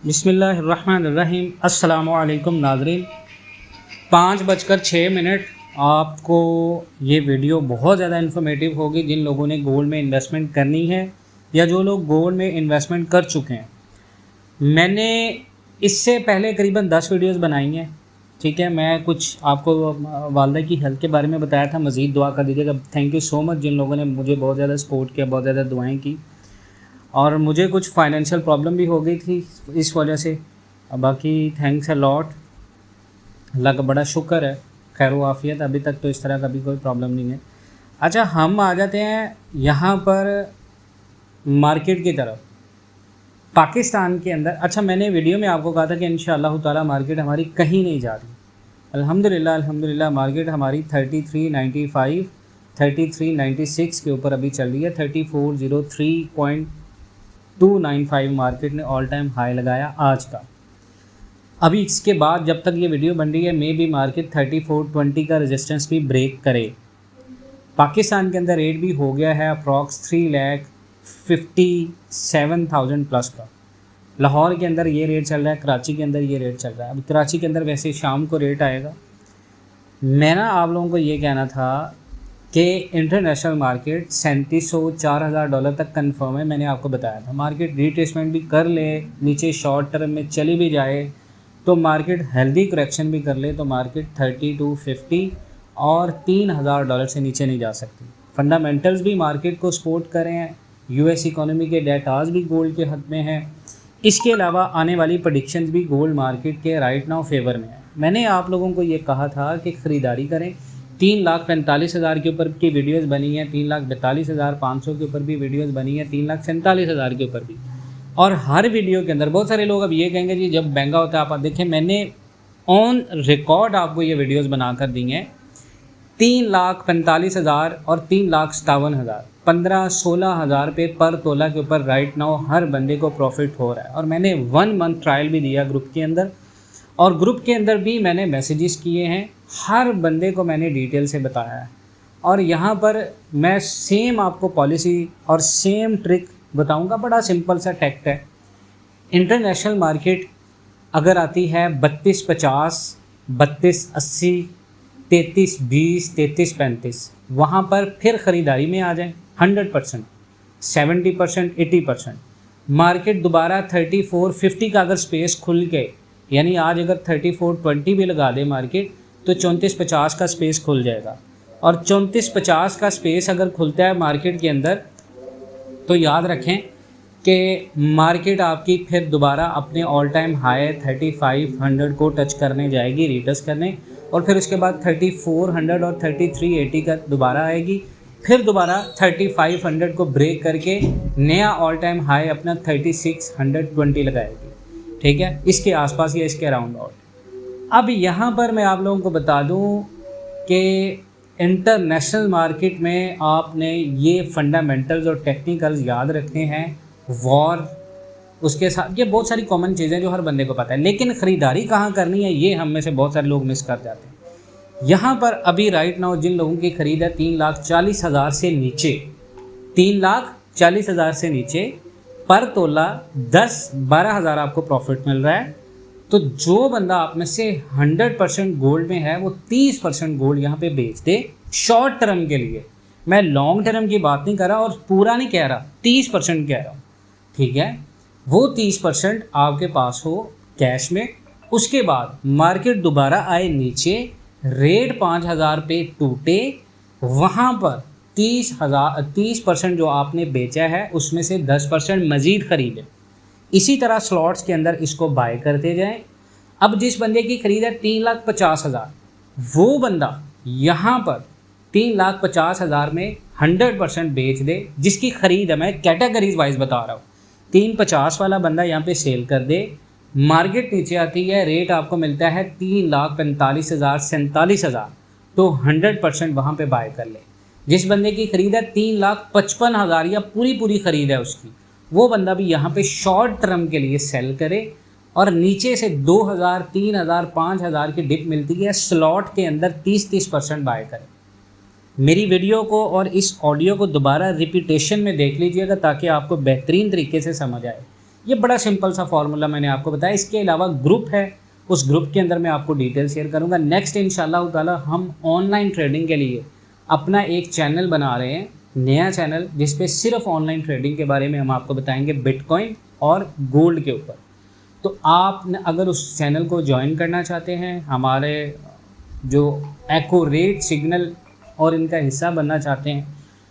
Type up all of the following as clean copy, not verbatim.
बिस्मिल्लाहिर्रहमानिर्रहीम। अस्सलामुअलैकुम नाज़रीन। 5:06। आपको ये वीडियो बहुत ज़्यादा इन्फॉर्मेटिव होगी जिन लोगों ने गोल्ड में इन्वेस्टमेंट करनी है या जो लोग गोल्ड में इन्वेस्टमेंट कर चुके हैं। मैंने इससे पहले करीबन 10 वीडियोस बनाई हैं, ठीक है। मैं कुछ आपको वालदा की हेल्थ के बारे में बताया था, मज़ीद दुआ कर दीजिएगा। थैंक यू सो मच जिन लोगों ने मुझे बहुत ज़्यादा सपोर्ट किया, बहुत ज़्यादा दुआएं की। और मुझे कुछ फाइनेंशियल प्रॉब्लम भी हो गई थी इस वजह से। बाकी थैंक्स अ लॉट, अल्लाह का बड़ा शुक्र है, खैर आफियत। अभी तक तो इस तरह का भी कोई प्रॉब्लम नहीं है। अच्छा, हम आ जाते हैं यहाँ पर मार्केट की तरफ, पाकिस्तान के अंदर। अच्छा, मैंने वीडियो में आपको कहा था कि इंशाअल्लाह ताला मार्केट हमारी कहीं नहीं जा रही। अल्हम्दुलिल्लाह मार्केट हमारी 3395 3396 के ऊपर अभी चल रही है। 3403.295 मार्केट ने ऑल टाइम हाई लगाया आज का। अभी इसके बाद जब तक ये वीडियो बन रही है मे भी मार्केट 3420 का रेजिस्टेंस भी ब्रेक करे। पाकिस्तान के अंदर रेट भी हो गया है अप्रॉक्स 3,57,000 प्लस का। लाहौर के अंदर ये रेट चल रहा है, कराची के अंदर ये रेट चल रहा है। अभी कराची के अंदर वैसे शाम को रेट आएगा। मैं आप लोगों को ये कहना था कि इंटरनेशनल मार्केट 3700 $4,000 तक कंफर्म है। मैंने आपको बताया था मार्केट रिट्रेसमेंट भी कर ले, नीचे शॉर्ट टर्म में चली भी जाए तो मार्केट हेल्दी करेक्शन भी कर ले तो मार्केट 3250 और $3,000 से नीचे नहीं जा सकती। फंडामेंटल्स भी मार्केट को सपोर्ट कर रहे हैं। यूएस इकोनॉमी के डेटाज भी गोल्ड के हक में हैं। इसके अलावा आने वाली प्रेडिक्शंस भी गोल्ड मार्केट के राइट नाउ फेवर में है। मैंने आप लोगों को ये कहा था कि ख़रीदारी करें। 3,45,000 के ऊपर की वीडियोस बनी है, 3,42,500 के ऊपर भी वीडियोस बनी है, 3,47,000 के ऊपर भी। और हर वीडियो के अंदर बहुत सारे लोग अब ये कहेंगे जी जब महंगा होता है आप देखें, मैंने ऑन रिकॉर्ड आपको ये वीडियोस बनाकर दी हैं। 3,45,000 और 3,57,000, 15-16 हज़ार रुपये पर तोला के ऊपर राइट नाउ हर बंदे को प्रॉफिट हो रहा है। और मैंने 1 मंथ ट्रायल भी दिया ग्रुप के अंदर, और ग्रुप के अंदर भी मैंने मैसेजेस किए हैं। हर बंदे को मैंने डिटेल से बताया है। और यहाँ पर मैं सेम आपको पॉलिसी और सेम ट्रिक बताऊँगा। बड़ा सिंपल सा टैक्ट है। इंटरनेशनल मार्केट अगर आती है 3250, 3280, 3320, 3335, वहाँ पर फिर ख़रीदारी में आ जाएं 100%, 70%, 80%। मार्केट दोबारा 3450 का अगर स्पेस खुल के, यानी आज अगर 3420 भी लगा दे मार्केट तो 3450 का स्पेस खुल जाएगा। और 3450 का स्पेस अगर खुलता है मार्केट के अंदर तो याद रखें कि मार्केट आपकी फिर दोबारा अपने ऑल टाइम हाई 3500 को टच करने जाएगी, रीटच करने। और फिर उसके बाद 3400 और 3380 का दोबारा आएगी। फिर दोबारा 3500 को ब्रेक करके नया ऑल टाइम हाई अपना 3620 लगाएगी, ठीक है, इसके आसपास या इसके अराउंड आउट। अब यहाँ पर मैं आप लोगों को बता दूँ कि इंटरनेशनल मार्केट में आपने ये फंडामेंटल्स और टेक्निकल्स याद रखने हैं। वॉर, उसके साथ ये बहुत सारी कॉमन चीज़ें जो हर बंदे को पता है, लेकिन ख़रीदारी कहाँ करनी है ये हम में से बहुत सारे लोग मिस कर जाते हैं। यहाँ पर अभी राइट नाउ जिन लोगों की ख़रीद है 3,40,000 से नीचे, 3,40,000 से नीचे पर तोला 10-12 हज़ार आपको प्रॉफिट मिल रहा है। तो जो बंदा आप में से 100% गोल्ड में है वो 30% गोल्ड यहाँ पे बेच दे शॉर्ट टर्म के लिए। मैं लॉन्ग टर्म की बात नहीं कर रहा और पूरा नहीं कह रहा, 30% कह रहा हूँ, ठीक है। वो 30% आपके पास हो कैश में। उसके बाद मार्केट दोबारा आए नीचे, रेट 5,000 पे टूटे, वहाँ पर 30% जो आपने बेचा है उसमें से 10% मज़ीद ख़रीदे। इसी तरह स्लॉट्स के अंदर इसको बाय करते जाएं। अब जिस बंदे की ख़रीद है 3,50,000, वो बंदा यहाँ पर 3,50,000 में 100% बेच दे। जिसकी ख़रीद है, मैं कैटेगरीज वाइज बता रहा हूँ, 350 वाला बंदा यहाँ पे सेल कर दे। मार्केट नीचे आती है, रेट आपको मिलता है 3,45,000, 47,000, तो 100% वहाँ पे बाय कर ले। जिस बंदे की ख़रीद है 3,55,000 या पूरी ख़रीद है उसकी, वो बंदा भी यहाँ पे शॉर्ट टर्म के लिए सेल करे। और नीचे से 2,000, 3,000, 5,000 की डिप मिलती है, स्लॉट के अंदर 30% बाय करे। मेरी वीडियो को और इस ऑडियो को दोबारा रिपीटेशन में देख लीजिएगा ताकि आपको बेहतरीन तरीके से समझ आए। ये बड़ा सिंपल सा फार्मूला मैंने आपको बताया। इसके अलावा ग्रुप है, उस ग्रुप के अंदर मैं आपको डिटेल शेयर करूँगा। नेक्स्ट इंशाल्लाह ताला हम ऑनलाइन ट्रेडिंग के लिए अपना एक चैनल बना रहे हैं, नया चैनल, जिस पे सिर्फ ऑनलाइन ट्रेडिंग के बारे में हम आपको बताएंगे, बिटकॉइन और गोल्ड के ऊपर। तो आप अगर उस चैनल को ज्वाइन करना चाहते हैं, हमारे जो एक्यूरेट सिग्नल और इनका हिस्सा बनना चाहते हैं,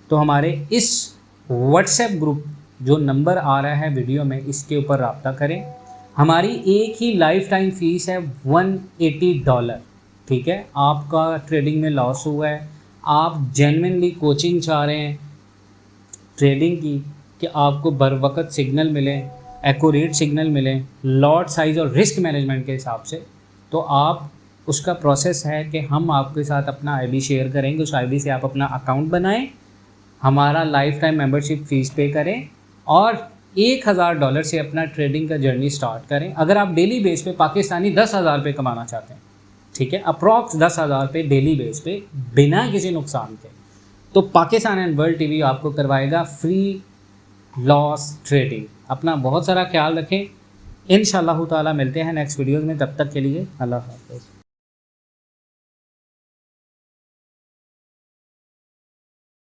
तो हमारे इस व्हाट्सएप ग्रुप जो नंबर आ रहा है वीडियो में, इसके ऊपर रब्ता करें। हमारी एक ही लाइफ टाइम फ़ीस है $180। ठीक है, आपका ट्रेडिंग में लॉस हुआ है, आप जेन्युइनली कोचिंग चाह रहे हैं ट्रेडिंग की कि आपको बर वक्त सिग्नल मिले, एक्यूरेट सिग्नल मिले, लॉट साइज़ और रिस्क मैनेजमेंट के हिसाब से, तो आप उसका प्रोसेस है कि हम आपके साथ अपना आईडी शेयर करेंगे। उस आईडी से आप अपना अकाउंट बनाएं, हमारा लाइफ टाइम मेंबरशिप फ़ीस पे करें और $1000 से अपना ट्रेडिंग का जर्नी स्टार्ट करें। अगर आप डेली बेस पे पाकिस्तानी 10,000 रुपये कमाना चाहते हैं, ठीक है, अप्रॉक्स 10,000 पे डेली बेस पे बिना किसी नुकसान के, तो पाकिस्तान एंड वर्ल्ड टीवी आपको करवाएगा फ्री लॉस ट्रेडिंग। अपना बहुत सारा ख्याल रखें। इंशाअल्लाह ताला मिलते हैं नेक्स्ट वीडियोज़ में, तब तक के लिए अल्लाह हाफ़िज़।